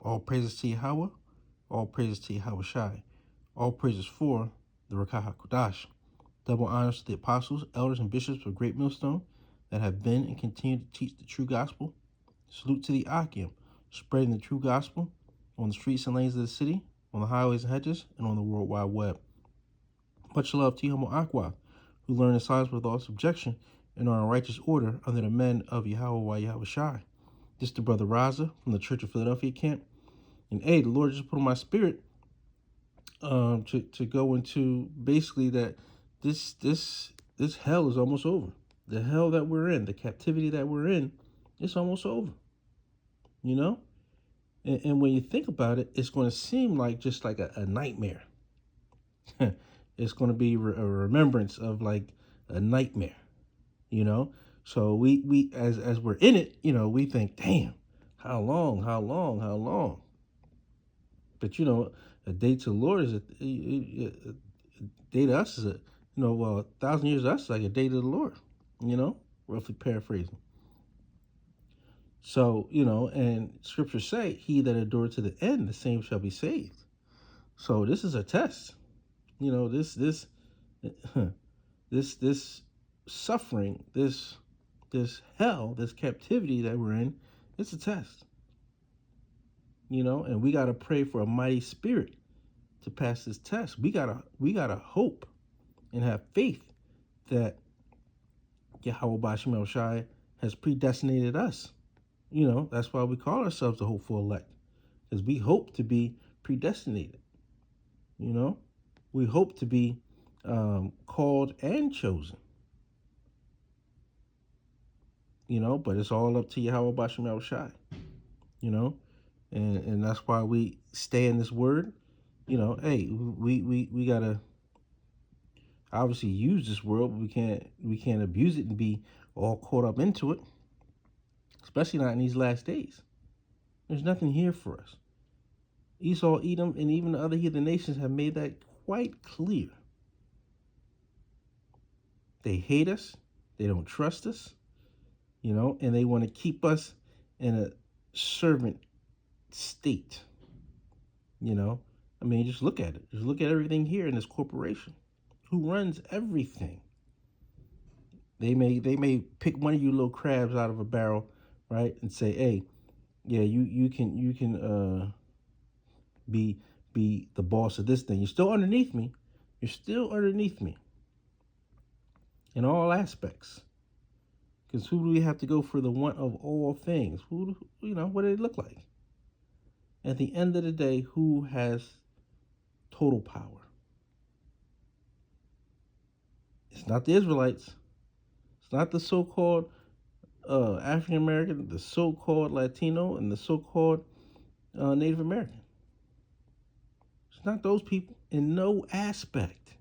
All praises to Yahweh. All praises to Yahweh Shai. All praises for the Rakah HaKodash. Double honors to the apostles, elders, and bishops of Great Millstone that have been and continue to teach the true gospel. Salute to the Akim, spreading the true gospel on the streets and lanes of the city, on the highways and hedges, and on the World Wide Web. Much love to Homo Aqua, who learn the signs with all subjection and are in righteous order under the men of Yahweh Yahweh Shai. This is the brother Raza from the Church of Philadelphia camp. And hey, the Lord just put on my spirit to go into basically that this hell is almost over. The hell that we're in, the captivity that we're in, it's almost over. You know? And when you think about it, it's going to seem like just like a nightmare. It's going to be a remembrance of like a nightmare, you know? So we as we're in it, you know, we think, damn, how long? But, you know, a day to the Lord is a day to us is a, 1,000 years to us is like a day to the Lord, you know, roughly paraphrasing. So, you know, and scriptures say, he that endured to the end, the same shall be saved. So this is a test. You know, this suffering, this hell, this captivity that we're in, it's a test. You know, and we got to pray for a mighty spirit to pass this test. We gotta hope and have faith that Yahweh Bashim El Shai has predestinated us. You know, that's why we call ourselves the hopeful elect, because we hope to be predestinated. You know, we hope to be called and chosen. You know, but it's all up to Yahweh Bashim El Shai. You know, and that's why we stay in this word. You know, hey, we gotta obviously use this world, but we can't abuse it and be all caught up into it, especially not in these last days. There's nothing here for us. Esau, Edom, and even the other heathen nations have made that quite clear. They hate us, they don't trust us, you know, and they want to keep us in a servant state. You know, I mean, just look at it. Just look at everything here in this corporation. Who runs everything? They may pick one of you little crabs out of a barrel, right, and say, hey, yeah, you can be the boss of this thing. You're still underneath me. You're still underneath me in all aspects. Because who do we have to go for the want of all things? Who, you know, what do they look like? At the end of the day, who has total power? It's not the Israelites. It's not the so-called African American, the so-called Latino, and the so-called Native American. It's not those people in no aspect.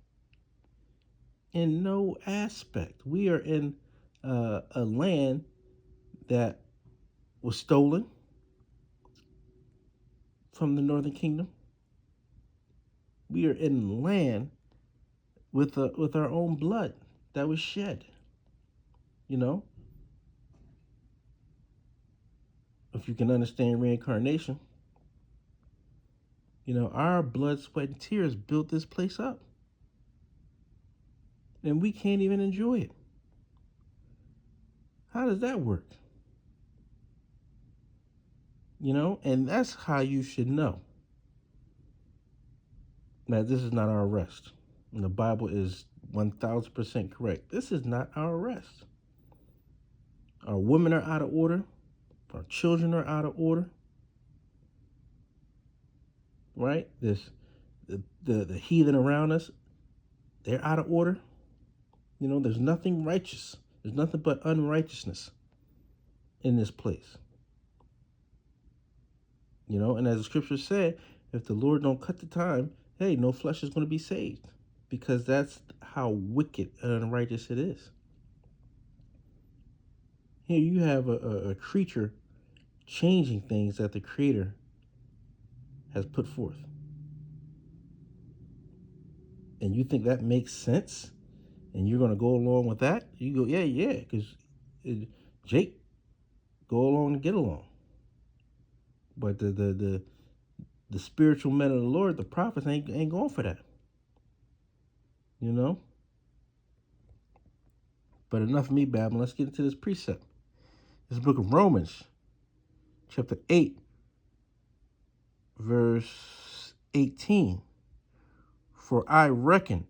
In no aspect. We are in a land that was stolen from the Northern Kingdom. We are in land with our own blood that was shed. You know, if you can understand reincarnation, you know, our blood, sweat, and tears built this place up. And we can't even enjoy it. How does that work? You know, and that's how you should know that this is not our rest. And the Bible is 1,000% correct. This is not our rest. Our women are out of order. Our children are out of order. Right? The heathen around us, they're out of order. You know, there's nothing righteous. There's nothing but unrighteousness in this place. You know, and as the scriptures say, if the Lord don't cut the time, hey, no flesh is going to be saved, because that's how wicked and unrighteous it is. Here you have a creature changing things that the Creator has put forth. And you think that makes sense? And you're going to go along with that? You go, yeah, because Jake, go along and get along. But the spiritual men of the Lord, the prophets, ain't going for that. You know? But enough of me babbling. Let's get into this precept. This book of Romans, chapter 8, verse 18. For I reckon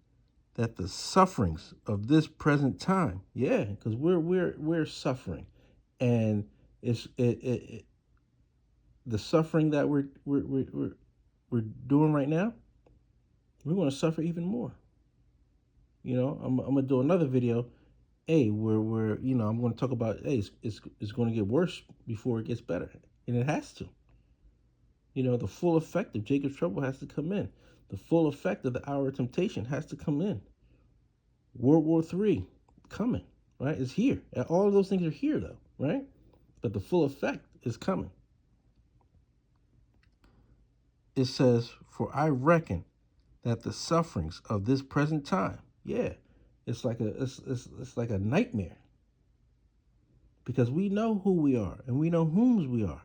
that the sufferings of this present time, yeah, because we're suffering, and it's the suffering that we're doing right now, we're going to suffer even more. You know, I'm gonna do another video. Hey, where I'm going to talk about, hey, it's going to get worse before it gets better, and it has to. You know, the full effect of Jacob's trouble has to come in. The full effect of the hour of temptation has to come in. World War III coming, right? It's here. All of those things are here, though, right? But the full effect is coming. It says, for I reckon that the sufferings of this present time, yeah, it's like a nightmare. Because we know who we are and we know whom's we are.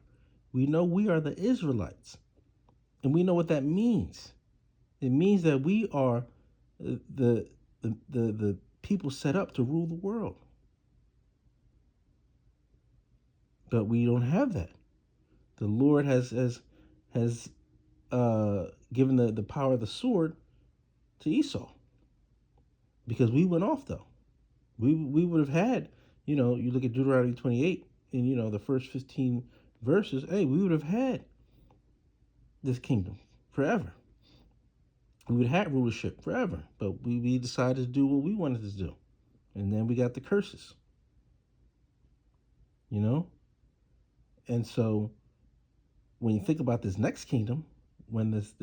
We know we are the Israelites. And we know what that means. It means that we are the people set up to rule the world. But we don't have that. The Lord has given the power of the sword to Esau. Because we went off, though. We would have had, you look at Deuteronomy 28 and, the first 15 verses, hey, we would have had this kingdom forever. We would have rulership forever. But we decided to do what we wanted to do. And then we got the curses. And so when you think about this next kingdom, when this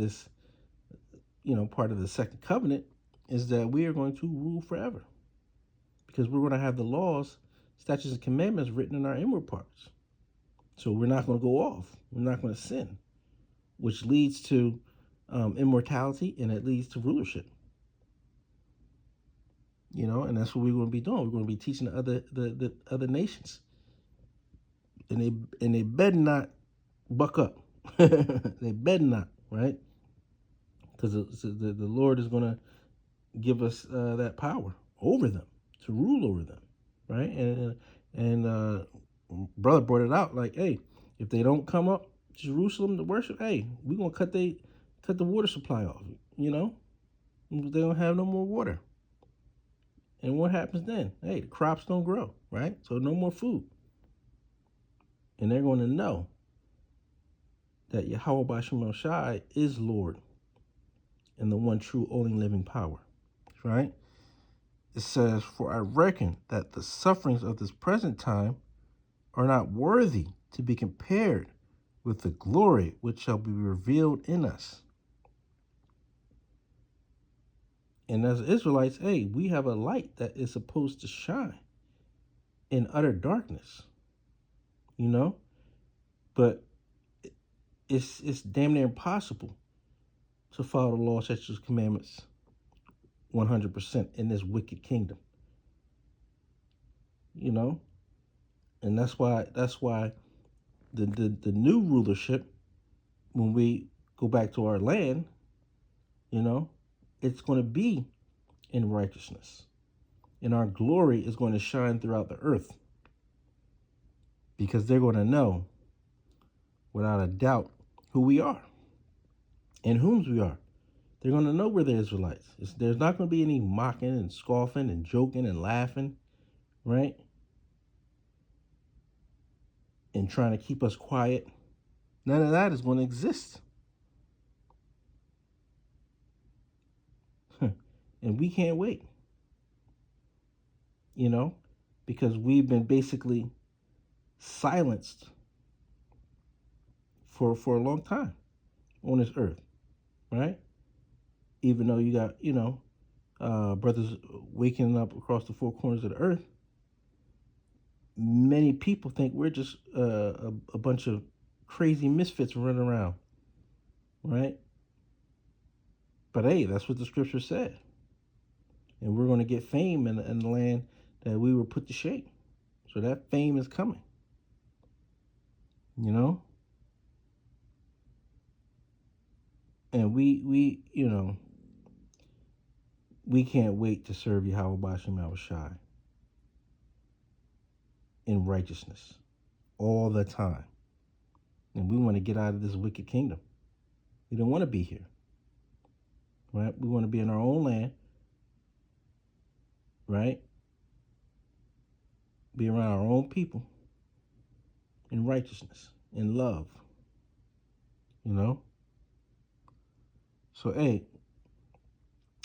part of the second covenant is that we are going to rule forever. Because we're going to have the laws, statutes, and commandments written in our inward parts. So we're not going to go off. We're not going to sin, which leads to immortality, and it leads to rulership. And that's what we're going to be doing. We're going to be teaching the other nations, and they better not buck up. They better not, right? Because the Lord is going to give us that power over them, to rule over them, right? And brother brought it out like, hey, if they don't come up to Jerusalem to worship, hey, we're gonna cut the water supply off. They don't have no more water. And what happens then? Hey, the crops don't grow, right? So no more food. And they're going to know that Yahweh B'Shem Shai is Lord and the one true only living power, right? It says, for I reckon that the sufferings of this present time are not worthy to be compared with the glory which shall be revealed in us. And as Israelites, hey, we have a light that is supposed to shine in utter darkness, but it's damn near impossible to follow the law, statutes, commandments 100% in this wicked kingdom, and that's why the new rulership, when we go back to our land, it's going to be in righteousness, and our glory is going to shine throughout the earth, because they're going to know without a doubt who we are and whom's we are. They're going to know we're the Israelites. There's not going to be any mocking and scoffing and joking and laughing, right? And trying to keep us quiet. None of that is going to exist. And we can't wait, because we've been basically silenced for a long time on this earth, right? Even though you got, brothers waking up across the four corners of the earth, many people think we're just a bunch of crazy misfits running around, right? But hey, that's what the scripture said. And we're going to get fame in the land that we were put to shame. So that fame is coming, And we we can't wait to serve Yahweh Bashim Yahushai in righteousness all the time. And we want to get out of this wicked kingdom. We don't want to be here. Right? We want to be in our own land. Right? Be around our own people in righteousness, in love. So, hey,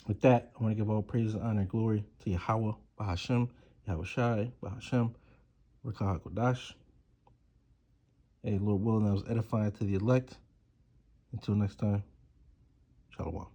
with that, I want to give all praise and honor and glory to Yahweh, Bahashem, Yahweh Shai, Bahashem, Rakah HaKodash. Hey, Lord willing, I was edifying to the elect. Until next time, Shalom.